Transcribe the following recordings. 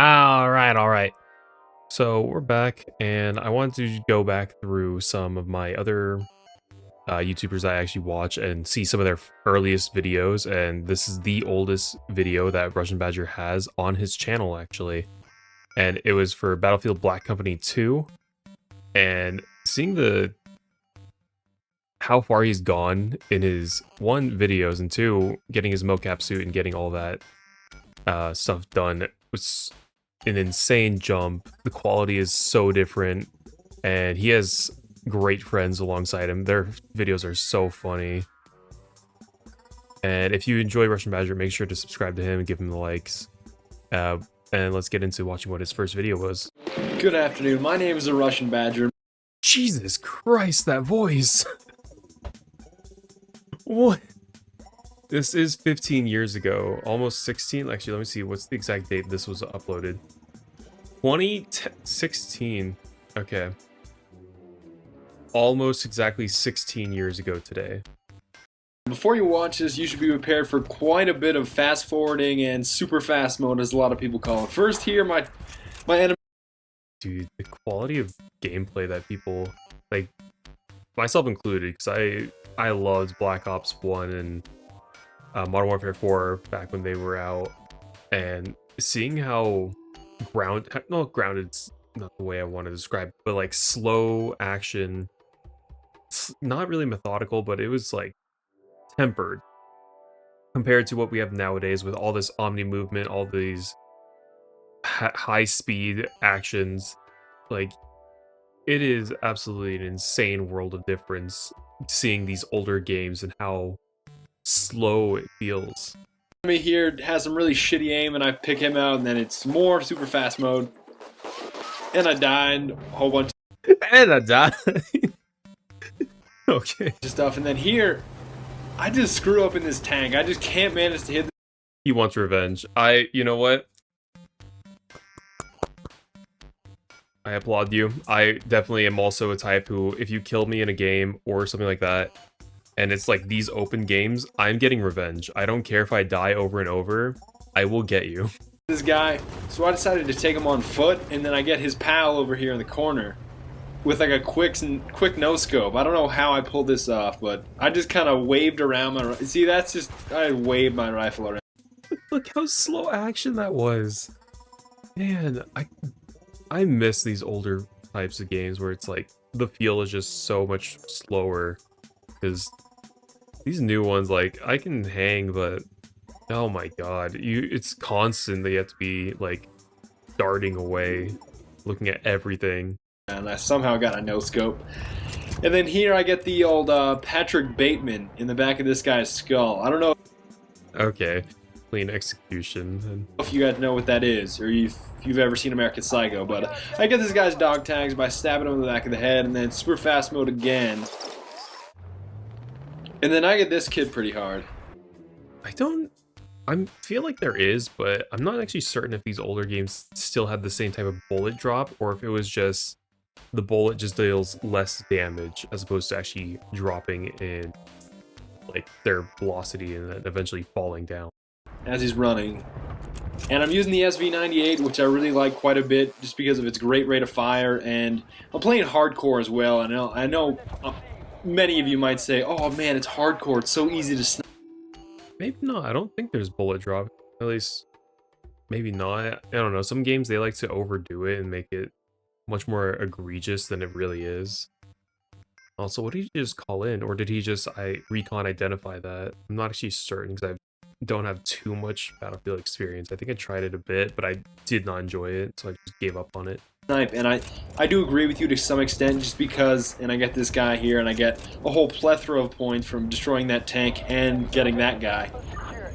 All right. So we're back, and I wanted to go back through some of my other YouTubers I actually watch and see some of their earliest videos. And this is the oldest video that Russian Badger has on his channel, actually. And it was for Battlefield Black Company 2. And seeing how far he's gone in his videos, and two, getting his mocap suit and getting all that stuff done was an insane jump. The quality is so different, and he has great friends alongside him. Their videos are so funny. And if you enjoy Russian Badger, make sure to subscribe to him and give him the likes. And let's get into watching what his first video was. Good afternoon, my name is TheRussianBadger. Jesus Christ, that voice! What? This is 15 years ago, almost 16. Actually, let me see, what's the exact date this was uploaded? 2016. Okay. Almost exactly 16 years ago today. Before you watch this, you should be prepared for quite a bit of fast forwarding and super fast mode, as a lot of people call it. First here, my enemy. Dude, the quality of gameplay that people, like, myself included, because I loved Black Ops 1 and Modern Warfare 4 back when they were out, and seeing how grounded's not the way I want to describe it, but like slow action, not really methodical, but it was like tempered compared to what we have nowadays with all this omni movement, all these high speed actions. Like, it is absolutely an insane world of difference seeing these older games and how slow it feels. Enemy here has some really shitty aim, and I pick him out, and then it's more super fast mode, and I died a whole bunch and I died. Okay. of stuff. And then here, I just screw up in this tank. I just can't manage to hit. He wants revenge. You know what? I applaud you. I definitely am also a type who, if you kill me in a game or something like that, and it's like these open games, I'm getting revenge. I don't care if I die over and over. I will get you. This guy, so I decided to take him on foot, and then I get his pal over here in the corner with like a quick no scope. I don't know how I pulled this off, but I just kind of waved around my. See, that's just I waved my rifle around. Look how slow action that was. Man, I miss these older types of games where it's like the feel is just so much slower, because these new ones, like, I can hang, but oh my god, it's constant that you have to be like darting away, looking at everything. And I somehow got a no scope. And then here I get the old Patrick Bateman in the back of this guy's skull. I don't know. Okay, clean execution. If you guys know what that is, or if you've ever seen American Psycho, but I get this guy's dog tags by stabbing him in the back of the head, and then super fast mode again. And then I get this kid pretty hard. I feel like there is, but I'm not actually certain if these older games still had the same type of bullet drop, or if it was just the bullet just deals less damage as opposed to actually dropping in like their velocity and then eventually falling down as he's running. And I'm using the SV98, which I really like quite a bit just because of its great rate of fire, and I'm playing hardcore as well. I know many of you might say, oh man, it's hardcore, it's so easy to snipe. Maybe not. I don't think there's bullet drop. At least, maybe not. I don't know. Some games, they like to overdo it and make it much more egregious than it really is. Also, what did he just call in? Or did he just recon identify that? I'm not actually certain because I don't have too much Battlefield experience. I think I tried it a bit, but I did not enjoy it, so I just gave up on it. And I do agree with you to some extent, just because, and I get this guy here, and I get a whole plethora of points from destroying that tank and getting that guy.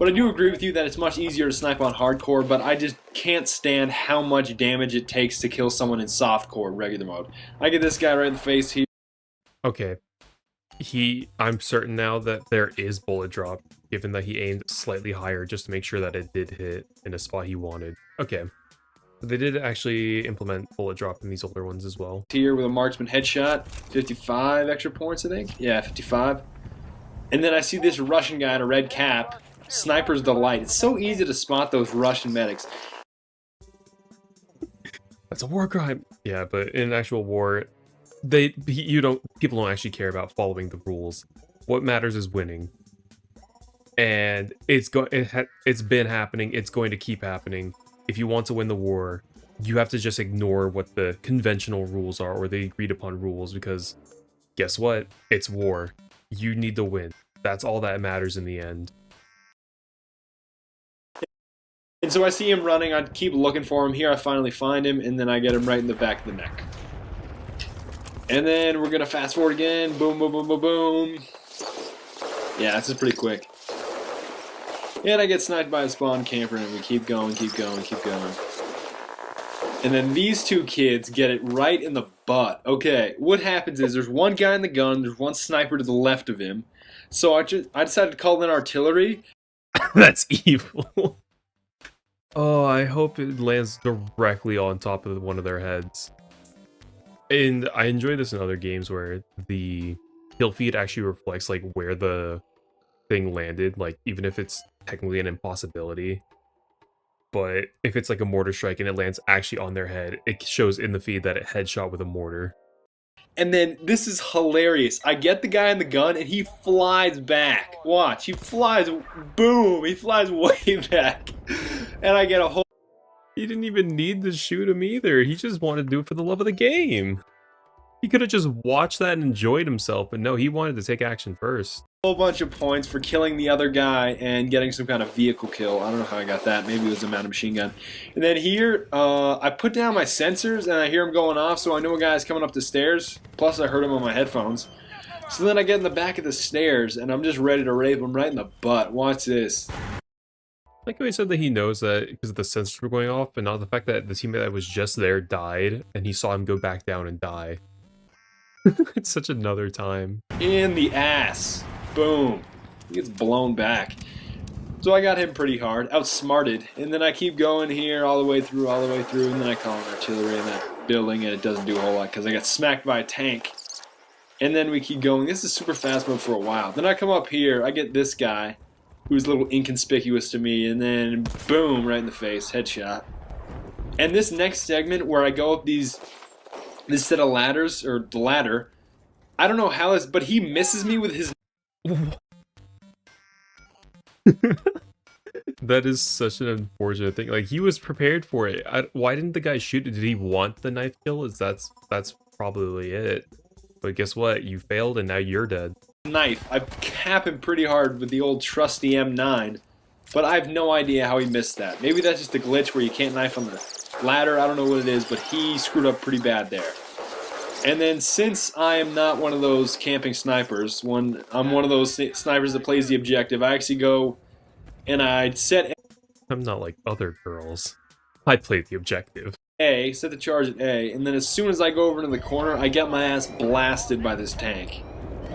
But I do agree with you that it's much easier to snipe on hardcore, but I just can't stand how much damage it takes to kill someone in softcore regular mode. I get this guy right in the face here. Okay. I'm certain now that there is bullet drop, given that he aimed slightly higher just to make sure that it did hit in a spot he wanted. Okay. They did actually implement bullet drop in these older ones as well. Here with a marksman headshot, 55 extra points, I think. Yeah, 55. And then I see this Russian guy in a red cap. Sniper's delight. It's so easy to spot those Russian medics. That's a war crime. Yeah, but in an actual war, people don't actually care about following the rules. What matters is winning. And it's been happening. It's going to keep happening. If you want to win the war, you have to just ignore what the conventional rules are or the agreed upon rules, because guess what? It's war. You need to win. That's all that matters in the end. And so I see him running, I keep looking for him. Here I finally find him, and then I get him right in the back of the neck. And then we're going to fast forward again. Boom, boom, boom, boom, boom. Yeah, this is pretty quick. And I get sniped by a spawn camper, and we keep going, keep going, keep going. And then these two kids get it right in the butt. Okay, what happens is there's one guy in the gun, there's one sniper to the left of him. So I decided to call in artillery. That's evil. Oh, I hope it lands directly on top of one of their heads. And I enjoy this in other games where the kill feed actually reflects like where the thing landed, like even if it's technically an impossibility. But if it's like a mortar strike and it lands actually on their head, it shows in the feed that it headshot with a mortar. And then this is hilarious. I get the guy in the gun and he flies back. Watch, he flies, boom, he flies way back. And I get a whole... He didn't even need to shoot him either. He just wanted to do it for the love of the game. He could have just watched that and enjoyed himself, but no, he wanted to take action first. whole bunch of points for killing the other guy and getting some kind of vehicle kill. I don't know how I got that. Maybe it was a mounted machine gun. And then here, I put down my sensors and I hear him going off, so I know a guy's coming up the stairs. Plus, I heard him on my headphones. So then I get in the back of the stairs and I'm just ready to rape him right in the butt. Watch this. Like how he said that he knows that because the sensors were going off, but not the fact that the teammate that was just there died, and he saw him go back down and die. It's such another time. In the ass. Boom. He gets blown back. So I got him pretty hard, outsmarted, and then I keep going here all the way through, and then I call in artillery in that building, and it doesn't do a whole lot because I got smacked by a tank. And then we keep going. This is super fast mode for a while. Then I come up here, I get this guy, who's a little inconspicuous to me, and then boom, right in the face, headshot. And this next segment where I go up this set of ladders, or the ladder, I don't know how this, but he misses me with his... That is such an unfortunate thing. Like, he was prepared for it. Why didn't the guy shoot it? Did he want the knife kill? That's probably it. But guess what? You failed and now you're dead. Knife. I cap him pretty hard with the old trusty M9, but I have no idea how he missed that. Maybe that's just a glitch where you can't knife on the ladder. I don't know what it is, but he screwed up pretty bad there. And then since I am not one of those camping snipers, I'm one of those snipers that plays the objective, I actually go and I'd set I'm not like other girls. I played the objective. A, set the charge at A, and then as soon as I go over to the corner, I get my ass blasted by this tank.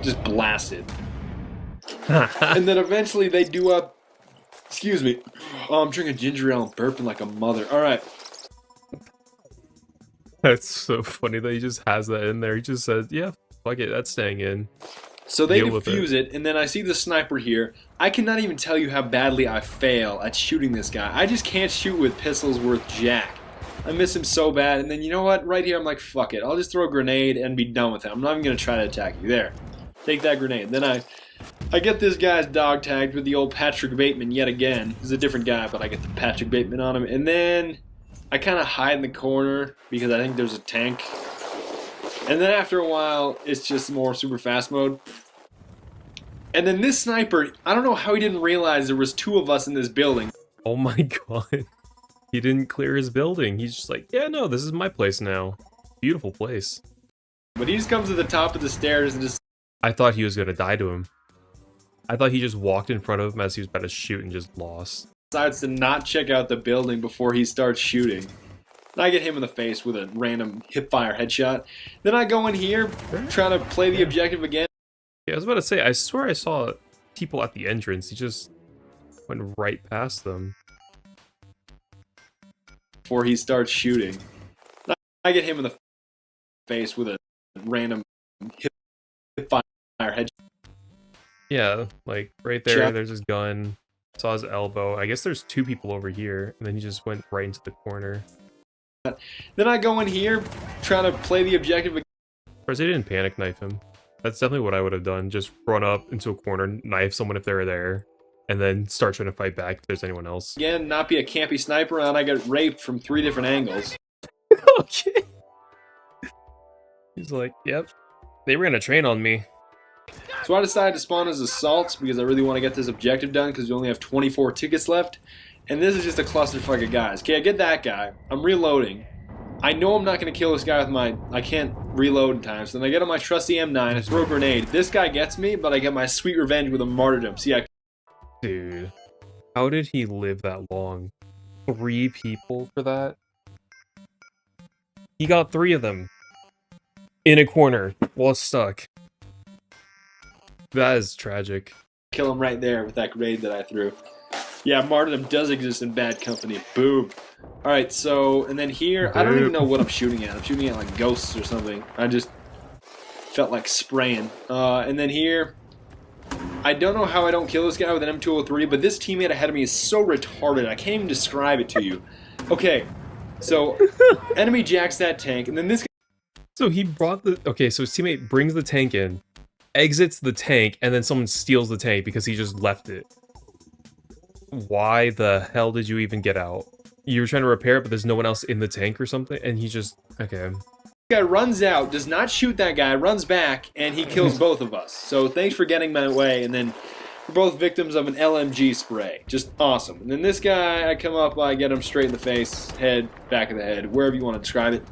Just blasted. And then eventually they do up... Excuse me. Oh, I'm drinking ginger ale and burping like a mother. Alright. That's so funny that he just has that in there. He just said, yeah, fuck it, that's staying in. So they defuse it, and then I see the sniper here. I cannot even tell you how badly I fail at shooting this guy. I just can't shoot with pistols worth jack. I miss him so bad, and then you know what? Right here, I'm like, fuck it. I'll just throw a grenade and be done with it. I'm not even going to try to attack you. There. Take that grenade. Then I get this guy's dog tagged with the old Patrick Bateman yet again. He's a different guy, but I get the Patrick Bateman on him. And then I kind of hide in the corner because I think there's a tank. And then after a while, it's just more super fast mode. And then this sniper, I don't know how he didn't realize there was two of us in this building. Oh my god. He didn't clear his building. He's just like, yeah, no, this is my place now. Beautiful place. But he just comes to the top of the stairs and just... I thought he was going to die to him. I thought he just walked in front of him as he was about to shoot and just lost. Decides to not check out the building before he starts shooting. And I get him in the face with a random hip-fire headshot. Then I go in here, trying to play the objective again. Yeah, I was about to say, I swear I saw people at the entrance. He just went right past them. Before he starts shooting. I get him in the face with a random hip-fire headshot. Yeah, like right there, there's his gun. Saw his elbow. I guess there's two people over here, and then he just went right into the corner. Then I go in here, trying to play the objective. First, they didn't panic knife him. That's definitely what I would have done. Just run up into a corner, knife someone if they were there, and then start trying to fight back if there's anyone else. Again, not be a campy sniper, and I get raped from 3 different angles. Okay. He's like, yep. They ran a train on me. So I decided to spawn as assaults because I really want to get this objective done because we only have 24 tickets left. And this is just a clusterfuck of guys. Okay, I get that guy. I'm reloading. I know I'm not going to kill this guy with my... I can't reload in time. So then I get on my trusty M9 and throw a grenade. This guy gets me, but I get my sweet revenge with a martyrdom. See, Dude, how did he live that long? 3 people for that? He got 3 of them. In a corner, while stuck. That is tragic. Kill him right there with that grenade that I threw. Yeah, martyrdom does exist in bad company. Boom. Alright, so, and then here, I don't even know what I'm shooting at. I'm shooting at like ghosts or something. I just felt like spraying. And then here, I don't know how I don't kill this guy with an M203, but this teammate ahead of me is so retarded, I can't even describe it to you. Okay, so, enemy jacks that tank, and then this guy... So he brought the... Okay, so his teammate brings the tank in, exits the tank, and then someone steals the tank because he just left it. Why the hell did you even get out? You were trying to repair it, but there's no one else in the tank or something, and he just... Okay. Guy runs out, does not shoot that guy, runs back, and he kills both of us. So thanks for getting my way, and then we're both victims of an LMG spray. Just awesome. And then this guy, I come up, I get him straight in the face, head, back of the head, wherever you want to describe it.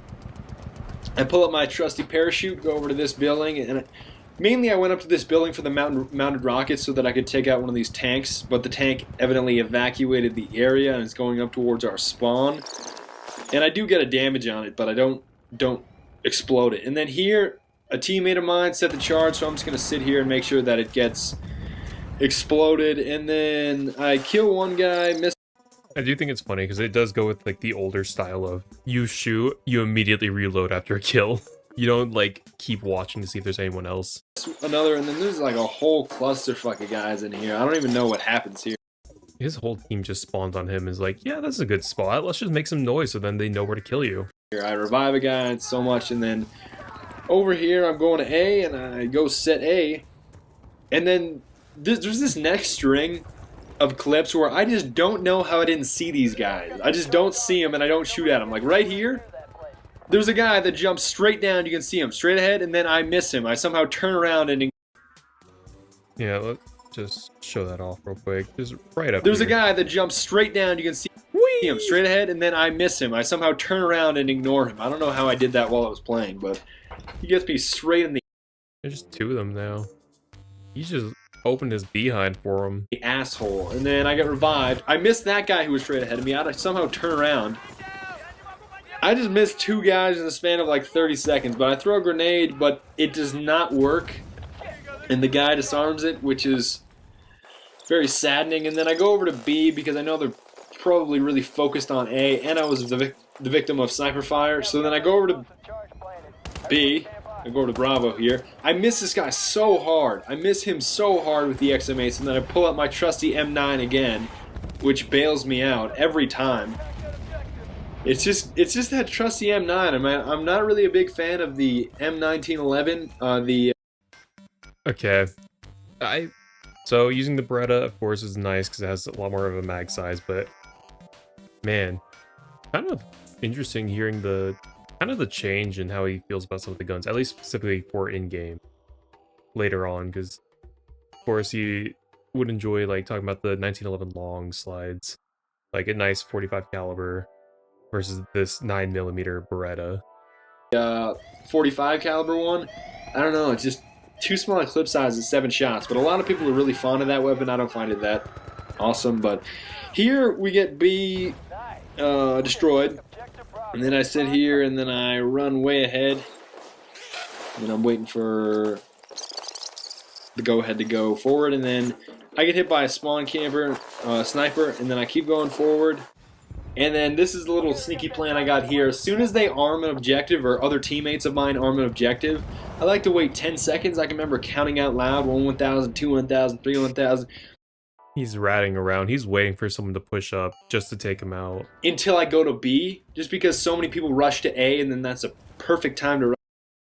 I pull up my trusty parachute, go over to this building, and mainly I went up to this building for the mounted rockets so that I could take out one of these tanks, but the tank evidently evacuated the area and is going up towards our spawn. And I do get a damage on it, but I don't explode it. And then here, a teammate of mine set the charge, so I'm just going to sit here and make sure that it gets exploded. And then I kill one guy, miss. I do think it's funny because it does go with like the older style of you shoot, you immediately reload after a kill. You don't like keep watching to see if there's anyone else. Another, and then there's like a whole clusterfuck of guys in here. I don't even know what happens here. His whole team just spawns on him and is like, yeah, that's a good spot. Let's just make some noise so then they know where to kill you. Here I revive a guy and so much, and then over here I'm going to A and I go set A. And then there's this next string of clips where I just don't know how I didn't see these guys. I just don't see them and I don't shoot at them. Like right here, there's a guy that jumps straight down, you can see him straight ahead, and then I miss him. I somehow turn around and... Yeah, let's just show that off real quick. Just right up There's here. a guy that jumps straight down, you can see him straight ahead, and then I miss him. I somehow turn around and ignore him. I don't know how I did that while I was playing, but he gets me straight in the... There's just 2 of them now. He just opened his behind for him. The asshole. And then I get revived. I missed that guy who was straight ahead of me. I had to somehow turn around. I just missed 2 guys in the span of like 30 seconds, but I throw a grenade, but it does not work. And the guy disarms it, which is very saddening. And then I go over to B because I know they're probably really focused on A, and I was the victim of sniper fire. So then I go over to B. I go over to Bravo here. I miss this guy so hard. I miss him so hard with the XM8s, and then I pull out my trusty M9 again, which bails me out every time. It's just that trusty M9. I'm not really a big fan of the M1911. Okay. So using the Beretta, of course, is nice because it has a lot more of a mag size, but man, kind of interesting hearing the change in how he feels about some of the guns, at least specifically for in-game later on, because of course he would enjoy like talking about the 1911 long slides, like a nice 45 caliber versus this 9mm Beretta. 45 caliber one, I don't know, it's just too small a clip size at 7 shots, but a lot of people are really fond of that weapon. I don't find it that awesome, but here we get B destroyed, and then I sit here and then I run way ahead, and I'm waiting for the go-ahead to go forward, and then I get hit by a spawn camper, sniper, and then I keep going forward. And then this is the little sneaky plan I got here. As soon as they arm an objective, or other teammates of mine arm an objective, I like to wait 10 seconds. I can remember counting out loud, 1 1000, 2 1000, 3 1000. He's ratting around. He's waiting for someone to push up just to take him out. Until I go to B, just because so many people rush to A, and then that's a perfect time to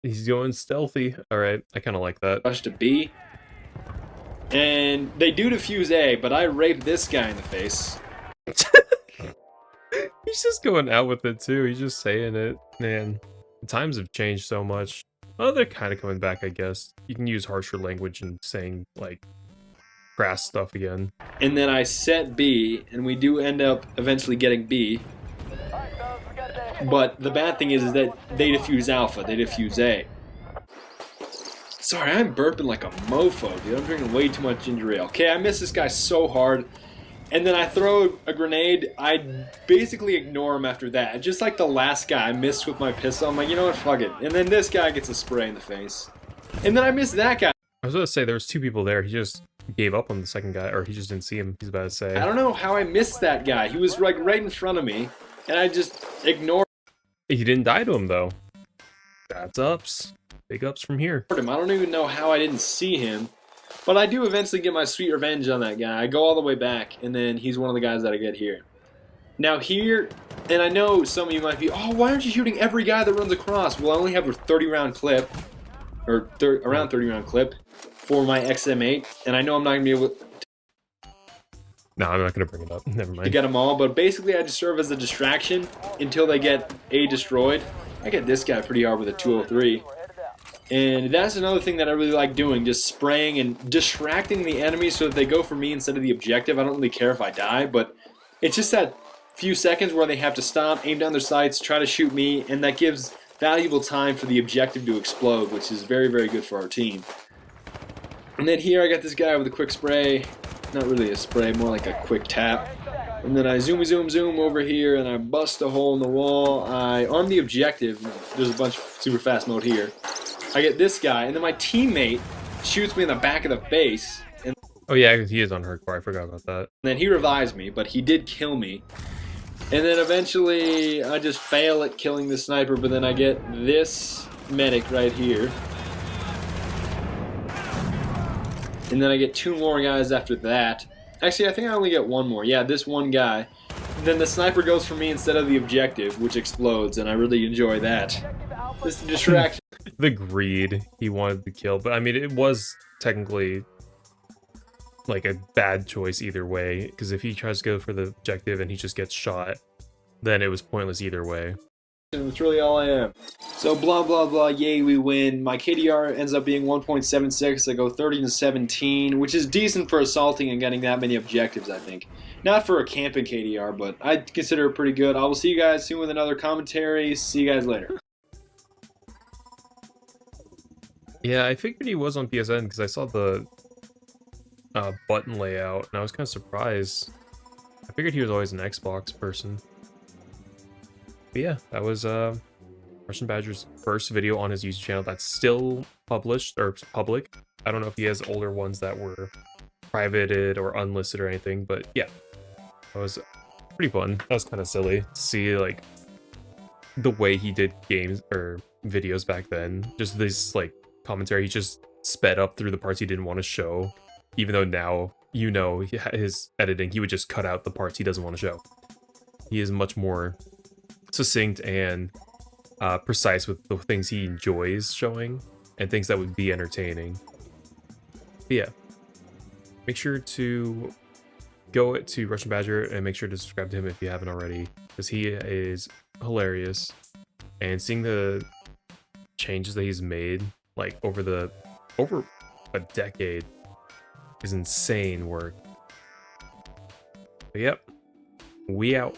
He's going stealthy. All right, I kind of like that. rush to B. And they do defuse A, but I rape this guy in the face. He's just going out with it too. He's just saying it. Man, the times have changed so much. Oh, they're kind of coming back, I guess. You can use harsher language and saying, like, crass stuff again. And then I set B, and we do end up eventually getting B. But the bad thing is that they defuse Alpha, they defuse A. Sorry, I'm burping like a mofo, dude. I'm drinking way too much ginger ale. Okay, I miss this guy so hard. And then I throw a grenade. I basically ignore him after that. Just like the last guy I missed with my pistol. I'm like, you know what, fuck it. And then this guy gets a spray in the face. And then I miss that guy. I was going to say, there was 2 people there. He just gave up on the second guy, or he just didn't see him, he's about to say. I don't know how I missed that guy. He was like right in front of me. And I just ignored He didn't die to him, though. That's ups. Big ups from here. him. I don't even know how I didn't see him. But I do eventually get my sweet revenge on that guy. I go all the way back, and then he's one of the guys that I get here. Now here, and I know some of you might be, oh, why aren't you shooting every guy that runs across? Well, I only have a 30-round clip, or around 30-round clip, for my XM8, and I know I'm not going to be able No, I'm not going to bring it up. Never to mind. get them all, but basically I just serve as a distraction until they get A destroyed. I get this guy pretty hard with a 203. And that's another thing that I really like doing, just spraying and distracting the enemy so that they go for me instead of the objective. I don't really care if I die, but it's just that few seconds where they have to stop, aim down their sights, try to shoot me, and that gives valuable time for the objective to explode, which is very, very good for our team. And then here I got this guy with a quick spray. Not really a spray, more like a quick tap. And then I zoom over here, and I bust a hole in the wall. I arm the objective. There's a bunch of super fast mode here. I get this guy, and then my teammate shoots me in the back of the face. And Oh, yeah, he is on hardcore. I forgot about that. then he revives me, but he did kill me. And then eventually I just fail at killing the sniper, but then I get this medic right here. And then I get 2 more guys after that. Actually, I think I only get 1 more. Yeah, this one guy. And then the sniper goes for me instead of the objective, which explodes, and I really enjoy that. This is a distraction. The greed he wanted to kill, but I mean, it was technically like a bad choice either way, because if he tries to go for the objective and he just gets shot, then it was pointless either way. And that's really all I am. So blah blah blah, yay we win. My KDR ends up being 1.76. I go 30-17, which is decent for assaulting and getting that many objectives, I think. Not for a camping KDR, but I consider it pretty good. I will see you guys soon with another commentary. See you guys later. Yeah, I figured he was on PSN because I saw the button layout, and I was kind of surprised. I figured he was always an Xbox person. But yeah, that was Russian Badger's first video on his YouTube channel that's still published, or public. I don't know if he has older ones that were privated or unlisted or anything, but yeah. That was pretty fun. That was kind of silly to see, like, the way he did games, or videos back then. Just this, like, commentary, he just sped up through the parts he didn't want to show, even though now, you know, his editing, he would just cut out the parts he doesn't want to show. He is much more succinct and precise with the things he enjoys showing and things that would be entertaining. But yeah, make sure to go to Russian Badger and make sure to subscribe to him if you haven't already, because he is hilarious, and seeing the changes that he's made, like, over a decade, is insane work. But yep, we out.